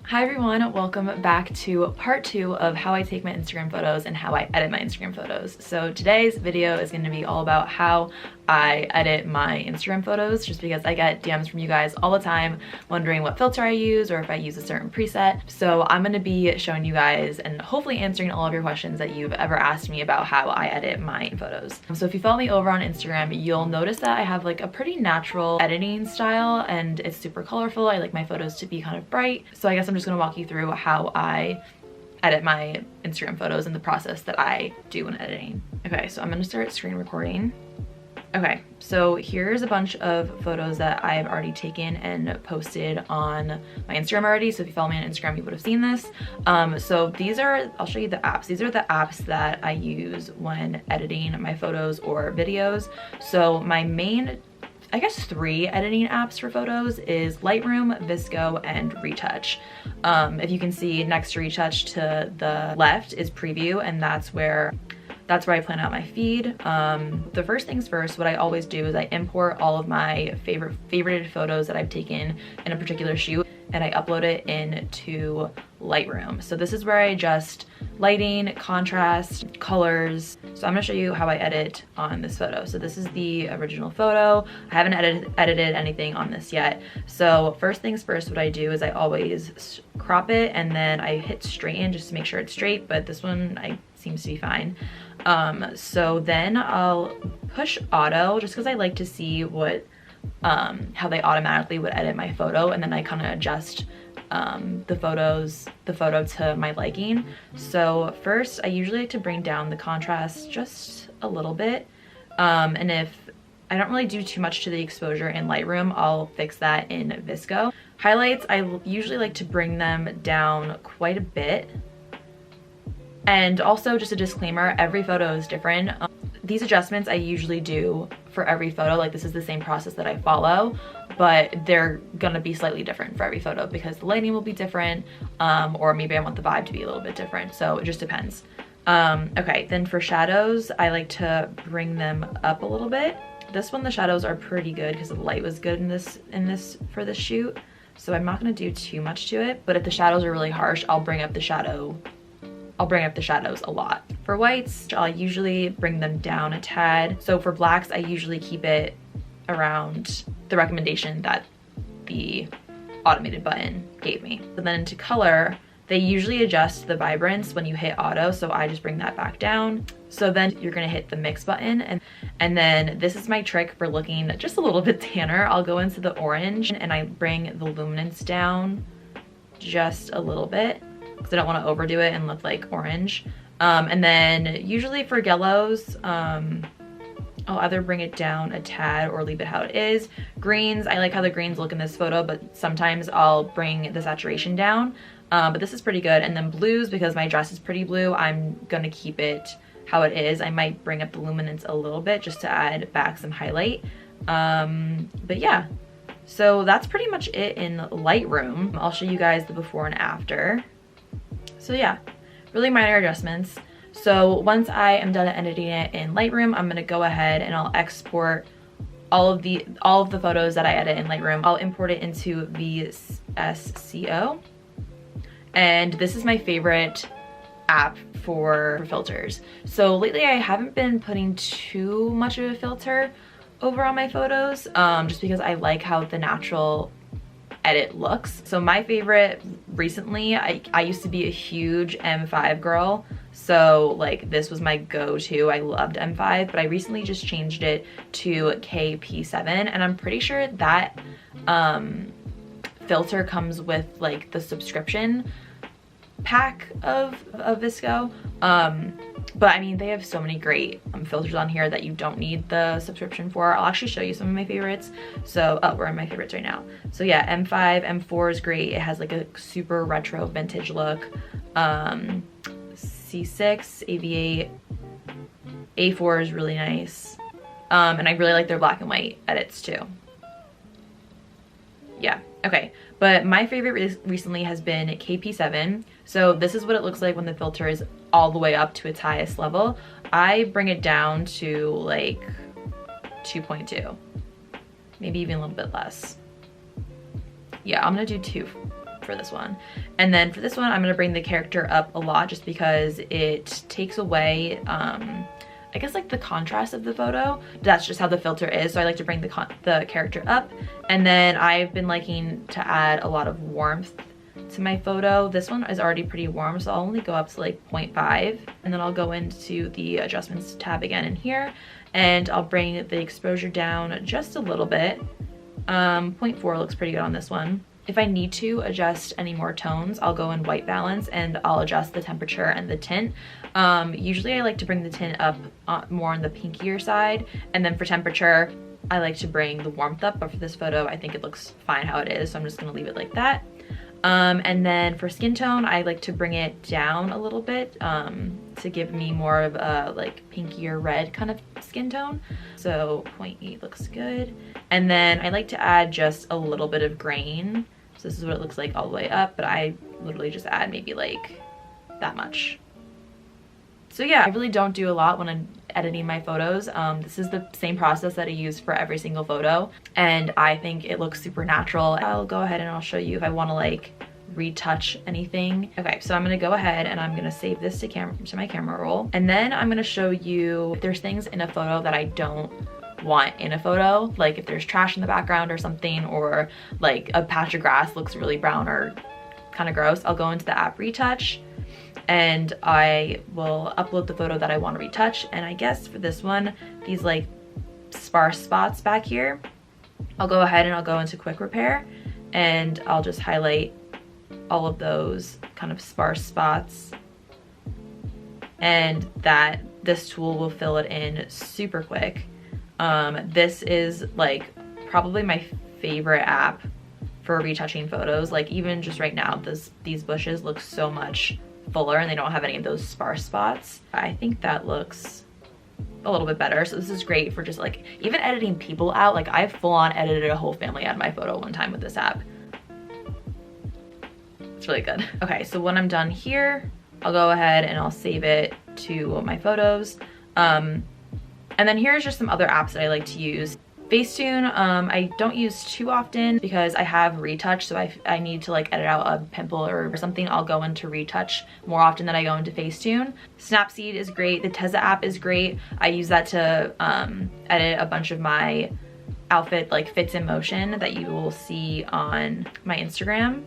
Hi everyone, welcome back to part 2 of how I take my Instagram photos and how I edit my Instagram photos. So today's video is going to be all about how I edit my Instagram photos, just because I get DMs from you guys all the time wondering what filter I use or if I use a certain preset. So I'm going to be showing you guys and hopefully answering all of your questions that you've ever asked me about how I edit my photos. So if you follow me over on Instagram, you'll notice that I have like a pretty natural editing style and it's super colorful. I like my photos to be kind of bright. So I guess I'm just going to walk you through how I edit my Instagram photos and the process that I do when editing. Okay, so I'm going to start screen recording. Okay, so here's a bunch of photos that I've already taken and posted on my Instagram already. So if you follow me on Instagram, you would have seen this. So these are, I'll show you the apps. These are the apps that I use when editing my photos or videos. So my main, I guess 3 editing apps for photos is Lightroom, VSCO, and RETOUCH. If you can see next to RETOUCH to the left is Preview, and that's where I plan out my feed. The first things first, what I always do is I import all of my favorited photos that I've taken in a particular shoot, and I upload it into Lightroom. So this is where I adjust lighting, contrast, colors. So I'm gonna show you how I edit on this photo. So this is the original photo. I haven't edited anything on this yet. So first things first, what I do is I always crop it and then I hit straighten just to make sure it's straight, but this one seems to be fine. So then I'll push auto just because I like to see what how they automatically would edit my photo, and then I kind of adjust the photo to my liking. So first I usually like to bring down the contrast just a little bit, and if I don't really do too much to the exposure in Lightroom, I'll fix that in VSCO. Highlights, I usually like to bring them down quite a bit. And also, just a disclaimer, every photo is different. These adjustments I usually do for every photo. Like, this is the same process that I follow, but they're gonna be slightly different for every photo because the lighting will be different, or maybe I want the vibe to be a little bit different. So it just depends. Okay, then for shadows, I like to bring them up a little bit. This one, the shadows are pretty good because the light was good for this shoot. So I'm not gonna do too much to it, but if the shadows are really harsh, I'll bring up the shadows a lot. For whites, I'll usually bring them down a tad. So for blacks, I usually keep it around the recommendation that the automated button gave me. But then into color, they usually adjust the vibrance when you hit auto, so I just bring that back down. So then you're gonna hit the mix button, and then this is my trick for looking just a little bit tanner. I'll go into the orange and I bring the luminance down just a little bit, because I don't want to overdo it and look like orange. And then usually for yellows, I'll either bring it down a tad or leave it how it is. Greens, I like how the greens look in this photo, but sometimes I'll bring the saturation down. But this is pretty good. And then blues, because my dress is pretty blue, I'm gonna keep it how it is. I might bring up the luminance a little bit just to add back some highlight. But yeah, so that's pretty much it in Lightroom. I'll show you guys the before and after. So yeah, really minor adjustments. So once I am done editing it in Lightroom, I'm gonna go ahead and I'll export all of the photos that I edit in Lightroom. I'll import it into VSCO. And this is my favorite app for filters. So lately I haven't been putting too much of a filter over on my photos, just because I like how the natural edit looks. So my favorite recently, I used to be a huge M5 girl, so like this was my go-to. I loved M5, but I recently just changed it to KP7, and I'm pretty sure that filter comes with like the subscription pack of VSCO. But I mean, they have so many great filters on here that you don't need the subscription for. I'll actually show you some of my favorites. So, we're in my favorites right now. So yeah, M5, M4 is great. It has like a super retro vintage look. C6, AV8, A4 is really nice. And I really like their black and white edits too. Yeah, okay. But my favorite recently has been KP7. So this is what it looks like when the filter is all the way up to its highest level. I bring it down to like 2.2, maybe even a little bit less. Yeah, I'm gonna do 2 for this one. And then for this one, I'm gonna bring the character up a lot just because it takes away, I guess like the contrast of the photo. That's just how the filter is. So I like to bring the character up. And then I've been liking to add a lot of warmth to my photo. This one is already pretty warm, so I'll only go up to like 0.5. And then I'll go into the adjustments tab again in here, and I'll bring the exposure down just a little bit. 0.4 looks pretty good on this one. If I need to adjust any more tones, I'll go in white balance and I'll adjust the temperature and the tint. Usually I like to bring the tint up more on the pinkier side, and then for temperature, I like to bring the warmth up, but for this photo, I think it looks fine how it is, so I'm just gonna leave it like that. And then for skin tone, I like to bring it down a little bit to give me more of a like pinkier red kind of skin tone. So 0.8 looks good. And then I like to add just a little bit of grain. So this is what it looks like all the way up, but I literally just add maybe like that much. So yeah, I really don't do a lot when I'm editing my photos. This is the same process that I use for every single photo, and I think it looks super natural. I'll go ahead and I'll show you if I want to like retouch anything. Okay, so I'm gonna go ahead and I'm gonna save this to my camera roll, and then I'm gonna show you if there's things in a photo that I don't want in a photo, like if there's trash in the background or something, or like a patch of grass looks really brown or kind of gross. I'll go into the app Retouch and I will upload the photo that I want to retouch. And I guess for this one, these like sparse spots back here, I'll go ahead and I'll go into quick repair and I'll just highlight all of those kind of sparse spots, and this tool will fill it in super quick. This is like probably my favorite app for retouching photos. Like even just right now, these bushes look so much fuller and they don't have any of those sparse spots. I think that looks a little bit better. So this is great for just like even editing people out. Like I've full on edited a whole family out of my photo one time with this app. It's really good. Okay, so when I'm done here, I'll go ahead and I'll save it to my photos. And then here's just some other apps that I like to use. Facetune, I don't use too often because I have Retouch, so I need to like edit out a pimple or something. I'll go into Retouch more often than I go into Facetune. Snapseed is great. The TEZZA app is great. I use that to edit a bunch of my outfit like fits in motion that you will see on my Instagram.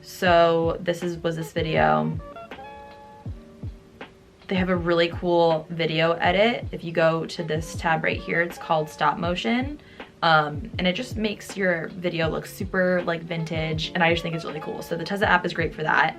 So this was this video. They have a really cool video edit. If you go to this tab right here, it's called stop motion. And it just makes your video look super like vintage, and I just think it's really cool. So the TEZZA app is great for that.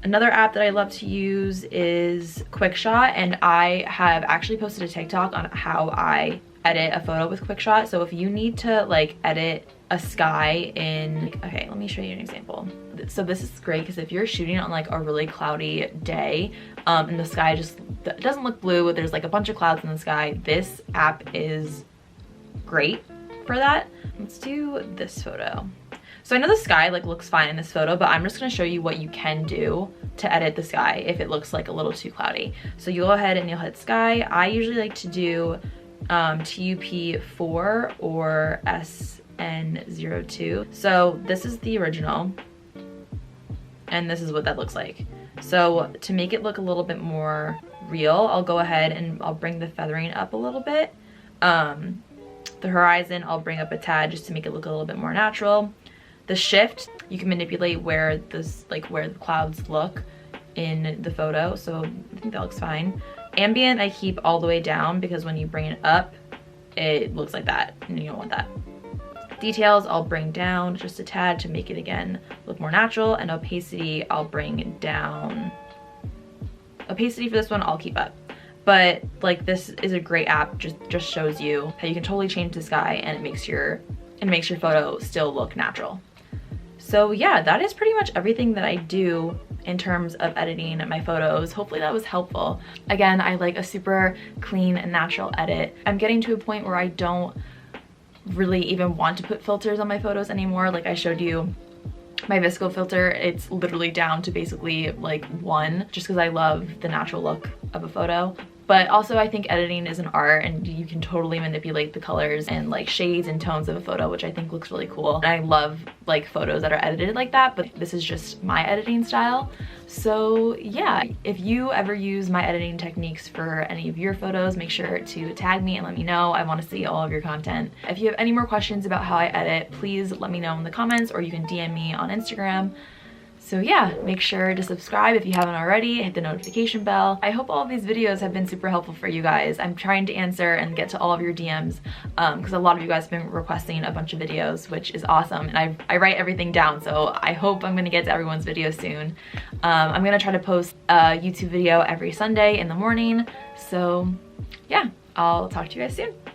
Another app that I love to use is QUICKSHOT, and I have actually posted a TikTok on how I edit a photo with QUICKSHOT. So if you need to like edit a sky in, okay, let me show you an example. So this is great because if you're shooting on like a really cloudy day and the sky just doesn't look blue, there's like a bunch of clouds in the sky, this app is great for that. Let's do this photo. So I know the sky like looks fine in this photo, but I'm just gonna show you what you can do to edit the sky if it looks like a little too cloudy. So you go ahead and you'll hit sky. I usually like to do TUP4 or SN02. So this is the original, and this is what that looks like. So to make it look a little bit more real, I'll go ahead and I'll bring the feathering up a little bit. The horizon, I'll bring up a tad just to make it look a little bit more natural. The shift, you can manipulate where where the clouds look in the photo, so I think that looks fine. Ambient, I keep all the way down because when you bring it up, it looks like that, and you don't want that. Details, I'll bring down just a tad to make it again look more natural, and opacity, I'll bring down. Opacity for this one, I'll keep up. But like this is a great app, just shows you how you can totally change the sky and it makes your photo still look natural. So yeah, that is pretty much everything that I do in terms of editing my photos. Hopefully that was helpful. Again, I like a super clean and natural edit. I'm getting to a point where I don't really even want to put filters on my photos anymore. Like I showed you my VSCO filter, it's literally down to basically like 1, just because I love the natural look of a photo. But also I think editing is an art, and you can totally manipulate the colors and like shades and tones of a photo, which I think looks really cool. And I love like photos that are edited like that, but this is just my editing style. So yeah, if you ever use my editing techniques for any of your photos, make sure to tag me and let me know. I want to see all of your content. If you have any more questions about how I edit, please let me know in the comments, or you can DM me on Instagram. So yeah, make sure to subscribe if you haven't already, hit the notification bell. I hope all of these videos have been super helpful for you guys. I'm trying to answer and get to all of your DMs because a lot of you guys have been requesting a bunch of videos, which is awesome. And I write everything down, so I hope I'm gonna get to everyone's video soon. I'm gonna try to post a YouTube video every Sunday in the morning. So yeah, I'll talk to you guys soon.